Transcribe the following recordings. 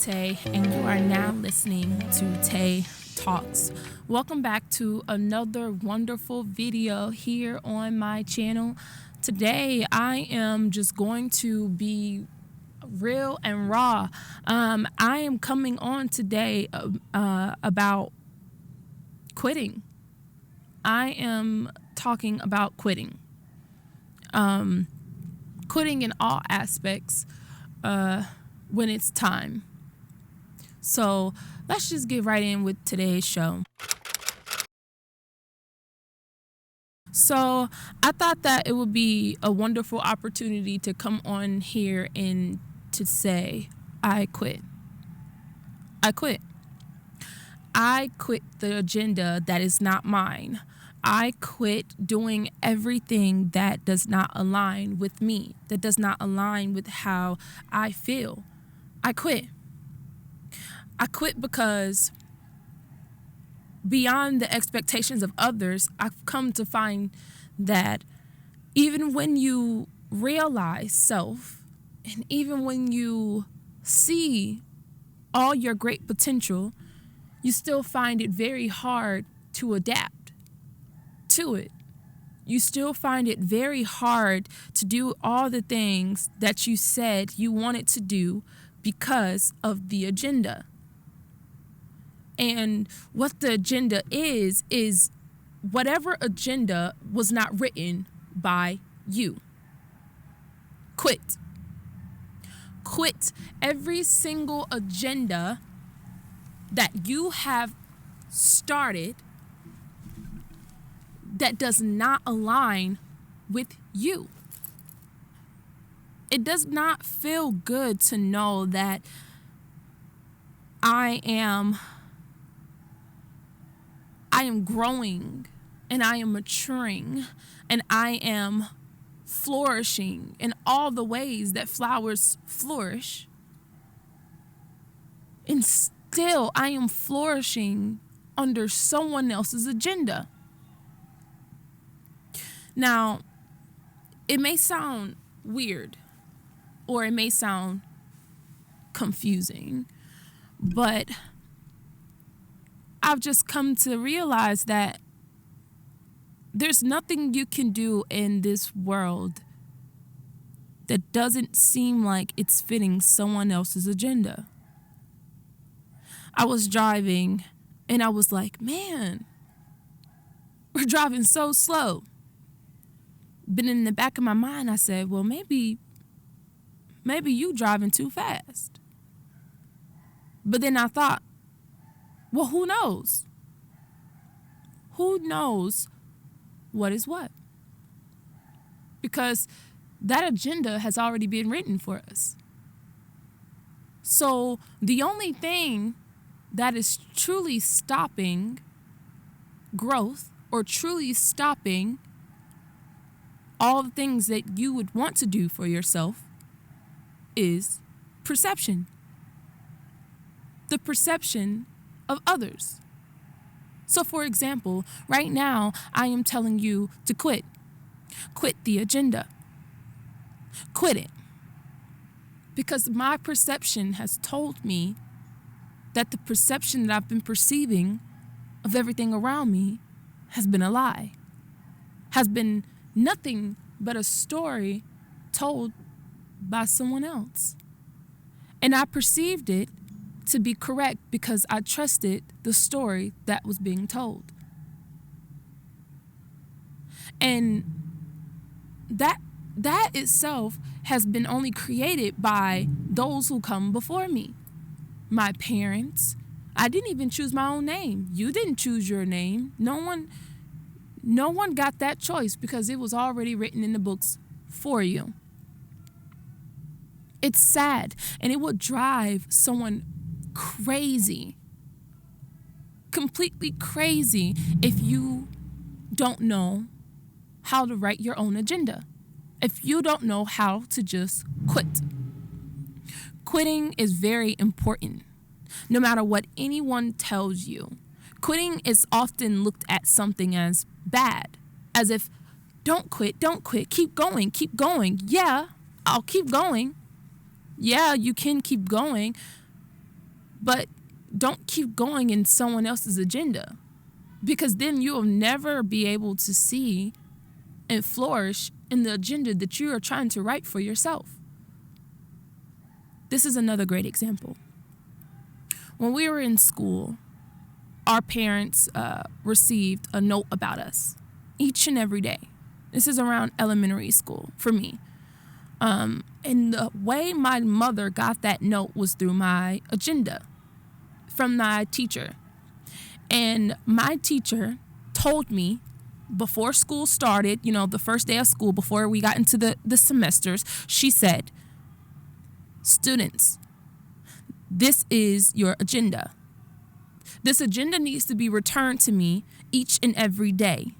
Tay, and you are now listening to Tay Talks. Welcome back to another wonderful video here on my channel. Today, I am just going to be real and raw. I am coming on today about quitting. I am talking about quitting. Quitting in all aspects when it's time. So let's just get right in with today's show. So I thought that it would be a wonderful opportunity to come on here and to say, I quit. I quit. I quit the agenda that is not mine. I quit doing everything that does not align with me, that does not align with how I feel. I quit. I quit because beyond the expectations of others, I've come to find that even when you realize self, and even when you see all your great potential, you still find it very hard to adapt to it. You still find it very hard to do all the things that you said you wanted to do because of the agenda. And what the agenda is whatever agenda was not written by you. Quit. Quit every single agenda that you have started that does not align with you. It does not feel good to know that I am growing and I am maturing and I am flourishing in all the ways that flowers flourish. And still I am flourishing under someone else's agenda. Now, it may sound weird or it may sound confusing, but I've just come to realize that there's nothing you can do in this world that doesn't seem like it's fitting someone else's agenda. I was driving and I was like, man, we're driving so slow. But in the back of my mind, I said, well, maybe you driving too fast. But then I thought, well, who knows? Who knows what is what? Because that agenda has already been written for us. So the only thing that is truly stopping growth or truly stopping all the things that you would want to do for yourself is perception. The perception of others. So for example, right now, I am telling you to quit. Quit the agenda. Quit it. Because my perception has told me that the perception that I've been perceiving of everything around me has been a lie. Has been nothing but a story told by someone else. And I perceived it to be correct because I trusted the story that was being told. And that itself has been only created by those who come before me. My parents. I didn't even choose my own name. You didn't choose your name. No one got that choice because it was already written in the books for you. It's sad, and it would drive someone crazy, completely crazy, if you don't know how to write your own agenda, if you don't know how to just quit. Quitting is very important, no matter what anyone tells you. Quitting is often looked at something as bad, as if, don't quit, keep going. Yeah, I'll keep going. Yeah, you can keep going, But don't keep going in someone else's agenda, because then you'll never be able to see and flourish in the agenda that you are trying to write for yourself. This is another great example. When we were in school, our parents received a note about us each and every day. This is around elementary school for me. And the way my mother got that note was through my agenda from my teacher. And my teacher told me before school started, the first day of school, before we got into the semesters, she said, "Students, this is your agenda. This agenda needs to be returned to me each and every day.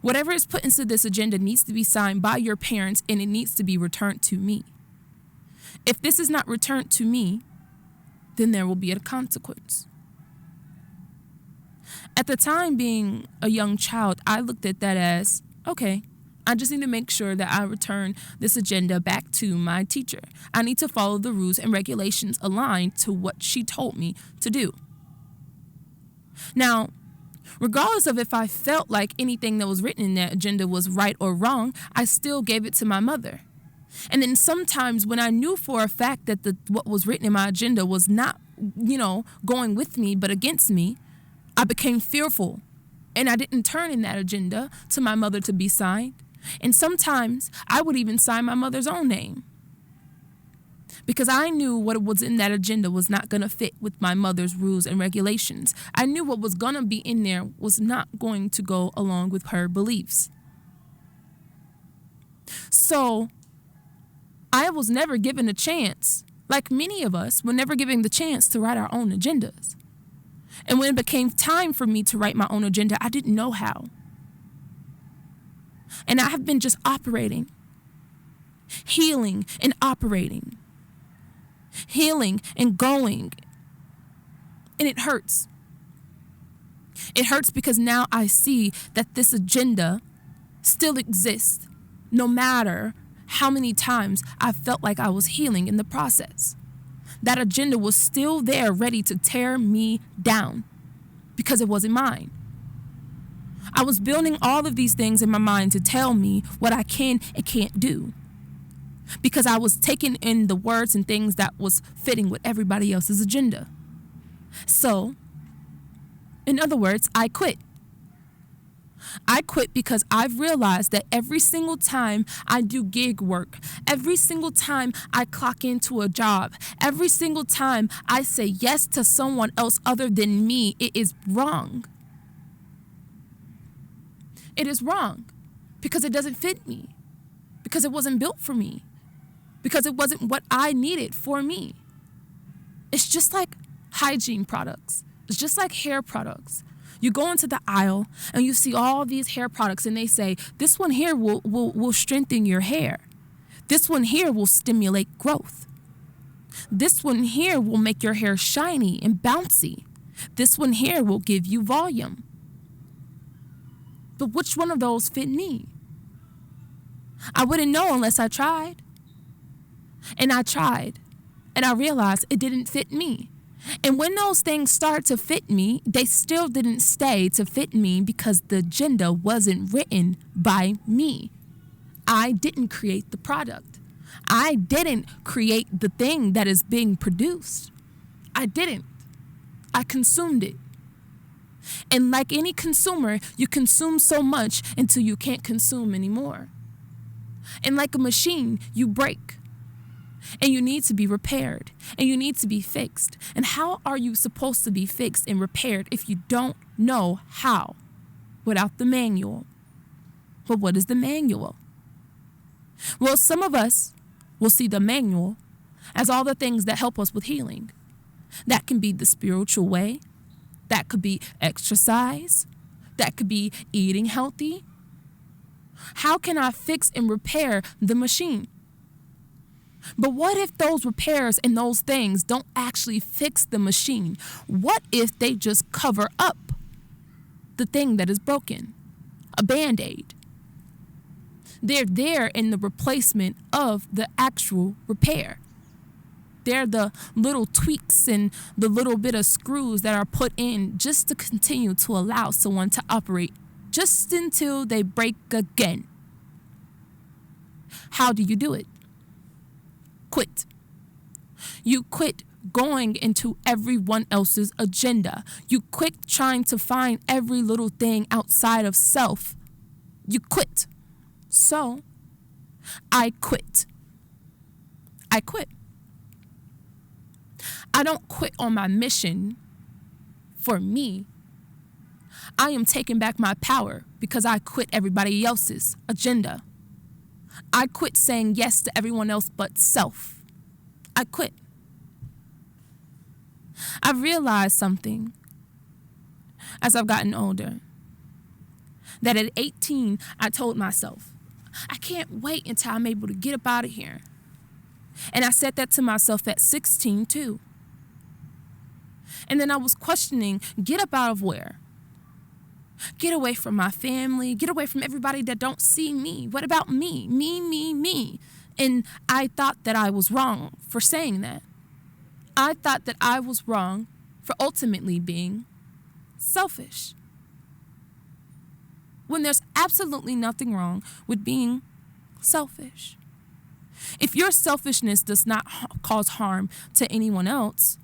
Whatever is put into this agenda needs to be signed by your parents, and it needs to be returned to me. If this is not returned to me, then there will be a consequence." At the time, being a young child, I looked at that as, okay, I just need to make sure that I return this agenda back to my teacher. I need to follow the rules and regulations aligned to what she told me to do. Now, regardless of if I felt like anything that was written in that agenda was right or wrong, I still gave it to my mother. And then sometimes when I knew for a fact that what was written in my agenda was not, going with me but against me, I became fearful, and I didn't turn in that agenda to my mother to be signed. And sometimes I would even sign my mother's own name, because I knew what was in that agenda was not going to fit with my mother's rules and regulations. I knew what was going to be in there was not going to go along with her beliefs. So I was never given a chance, like many of us were never given the chance to write our own agendas. And when it became time for me to write my own agenda, I didn't know how. And I have been just operating, healing and operating, healing and going. And it hurts. It hurts because now I see that this agenda still exists, no matter how many times I felt like I was healing in the process. That agenda was still there, ready to tear me down, because it wasn't mine. I was building all of these things in my mind to tell me what I can and can't do, because I was taking in the words and things that was fitting with everybody else's agenda. So, in other words, I quit. I quit because I've realized that every single time I do gig work, every single time I clock into a job, every single time I say yes to someone else other than me, it is wrong. It is wrong because it doesn't fit me, because it wasn't built for me, because it wasn't what I needed for me. It's just like hygiene products. It's just like hair products. You go into the aisle and you see all these hair products, and they say, this one here will strengthen your hair. This one here will stimulate growth. This one here will make your hair shiny and bouncy. This one here will give you volume. But which one of those fit me? I wouldn't know unless I tried. And I tried, and I realized it didn't fit me. And when those things start to fit me, they still didn't stay to fit me because the agenda wasn't written by me. I didn't create the product. I didn't create the thing that is being produced. I didn't. I consumed it. And like any consumer, you consume so much until you can't consume anymore. And like a machine, you break. And you need to be repaired, and you need to be fixed. And how are you supposed to be fixed and repaired if you don't know how without the manual? But what is the manual? Well, some of us will see the manual as all the things that help us with healing. That can be the spiritual way. That could be exercise. That could be eating healthy. How can I fix and repair the machine? But what if those repairs and those things don't actually fix the machine? What if they just cover up the thing that is broken? A Band-Aid. They're there in the replacement of the actual repair. They're the little tweaks and the little bit of screws that are put in just to continue to allow someone to operate just until they break again. How do you do it? Quit. You quit going into everyone else's agenda. You quit trying to find every little thing outside of self. You quit. So, I quit. I quit. I don't quit on my mission for me. I am taking back my power because I quit everybody else's agenda. I quit saying yes to everyone else but self. I quit. I've realized something as I've gotten older. That at 18, I told myself, I can't wait until I'm able to get up out of here. And I said that to myself at 16 too. And then I was questioning, get up out of where? Get away from my family, get away from everybody that don't see me. What about me? Me. And I thought that I was wrong for saying that. I thought that I was wrong for ultimately being selfish. When there's absolutely nothing wrong with being selfish. If your selfishness does not cause harm to anyone else,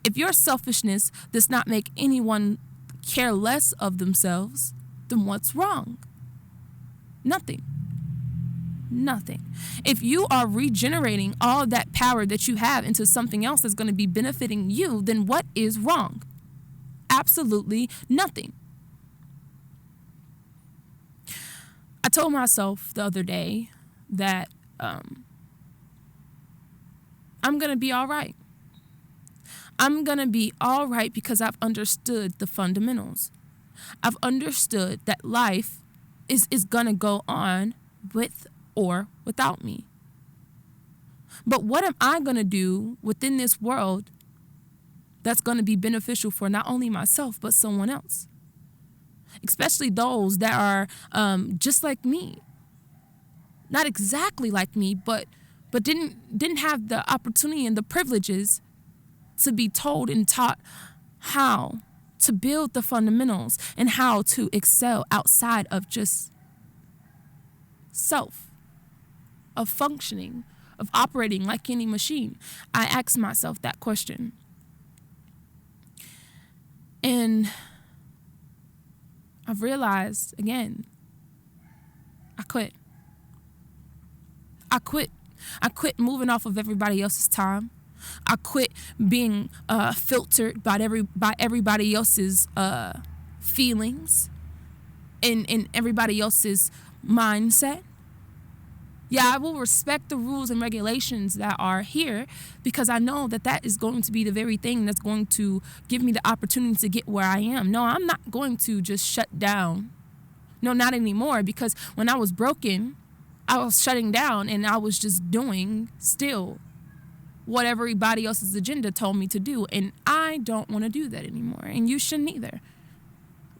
if your selfishness does not make anyone care less of themselves, then what's wrong? Nothing. If you are regenerating all that power that you have into something else that's going to be benefiting you, then what is wrong? Absolutely nothing. I told myself the other day that I'm going to be all right. I'm going to be all right because I've understood the fundamentals. I've understood that life is going to go on with or without me. But what am I going to do within this world that's going to be beneficial for not only myself, but someone else? Especially those that are just like me. Not exactly like me, but didn't have the opportunity and the privileges to be told and taught how to build the fundamentals and how to excel outside of just self, of functioning, of operating like any machine. I asked myself that question. And I've realized, again, I quit. I quit moving off of everybody else's time. I quit being filtered by everybody else's feelings and everybody else's mindset. Yeah, I will respect the rules and regulations that are here because I know that that is going to be the very thing that's going to give me the opportunity to get where I am. No, I'm not going to just shut down. No, not anymore, because when I was broken, I was shutting down and I was just doing still what everybody else's agenda told me to do. And I don't want to do that anymore. And you shouldn't either.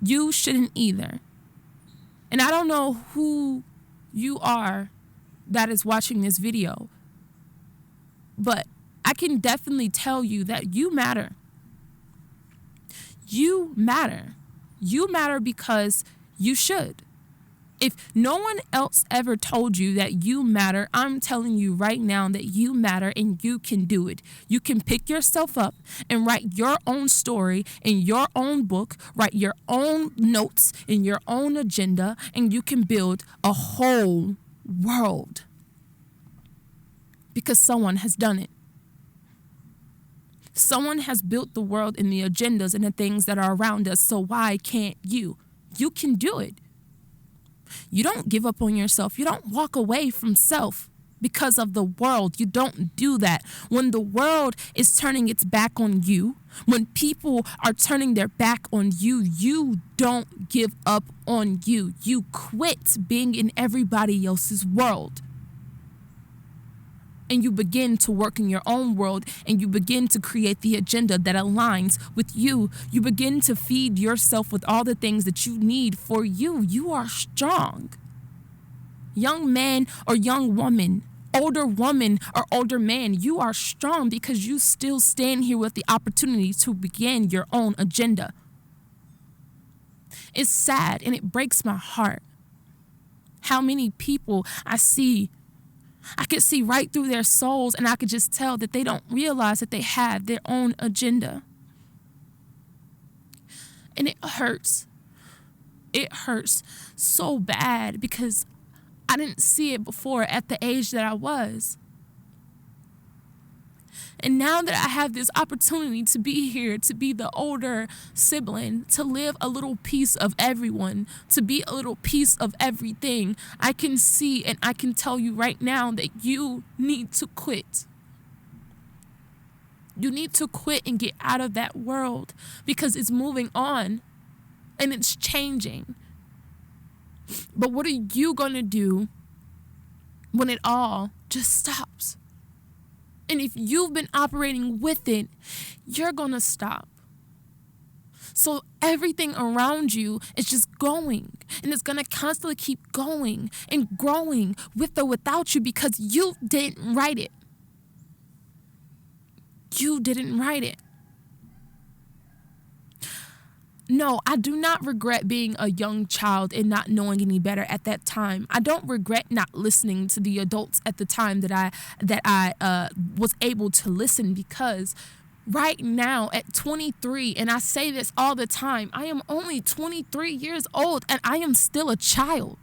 You shouldn't either. And I don't know who you are that is watching this video, but I can definitely tell you that you matter. You matter. You matter because you should. If no one else ever told you that you matter, I'm telling you right now that you matter and you can do it. You can pick yourself up and write your own story in your own book, write your own notes in your own agenda, and you can build a whole world because someone has done it. Someone has built the world and the agendas and the things that are around us, so why can't you? You can do it. You don't give up on yourself. You don't walk away from self because of the world. You don't do that. When the world is turning its back on you, when people are turning their back on you, you don't give up on you. You quit being in everybody else's world. And you begin to work in your own world, and you begin to create the agenda that aligns with you. You begin to feed yourself with all the things that you need for you. You are strong. Young man or young woman, older woman or older man, you are strong because you still stand here with the opportunity to begin your own agenda. It's sad and it breaks my heart how many people I could see right through their souls, and I could just tell that they don't realize that they have their own agenda. And it hurts. It hurts so bad because I didn't see it before at the age that I was. And now that I have this opportunity to be here, to be the older sibling, to live a little piece of everyone, to be a little piece of everything, I can see and I can tell you right now that you need to quit. You need to quit and get out of that world because it's moving on and it's changing. But what are you going to do when it all just stops? And if you've been operating with it, you're going to stop. So everything around you is just going, and it's going to constantly keep going and growing with or without you because you didn't write it. You didn't write it. No, I do not regret being a young child and not knowing any better at that time. I don't regret not listening to the adults at the time that I was able to listen, because right now at 23, and I say this all the time, I am only 23 years old and I am still a child.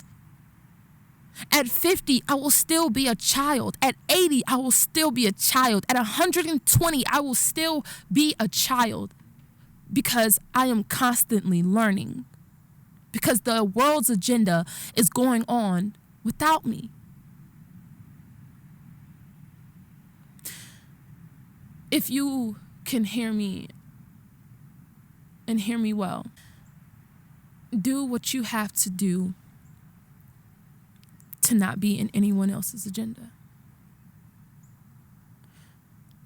At 50, I will still be a child. At 80, I will still be a child. At 120, I will still be a child. Because I am constantly learning. Because the world's agenda is going on without me. If you can hear me and hear me well, do what you have to do to not be in anyone else's agenda.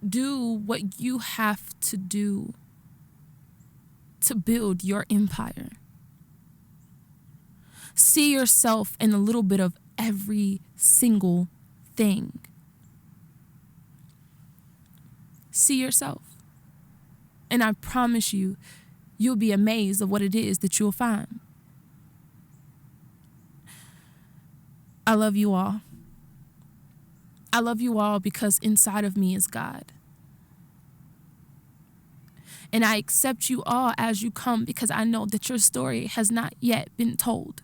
Do what you have to do to build your empire. See yourself in a little bit of every single thing. See yourself. And I promise you, you'll be amazed at what it is that you'll find. I love you all. I love you all because inside of me is God. And I accept you all as you come because I know that your story has not yet been told.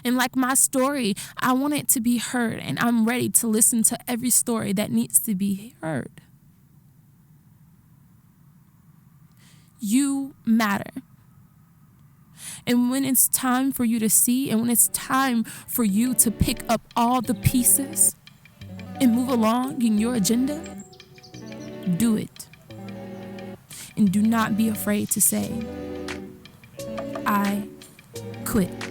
And like my story, I want it to be heard, and I'm ready to listen to every story that needs to be heard. You matter. And when it's time for you to see, and when it's time for you to pick up all the pieces and move along in your agenda, do it. And do not be afraid to say, I quit.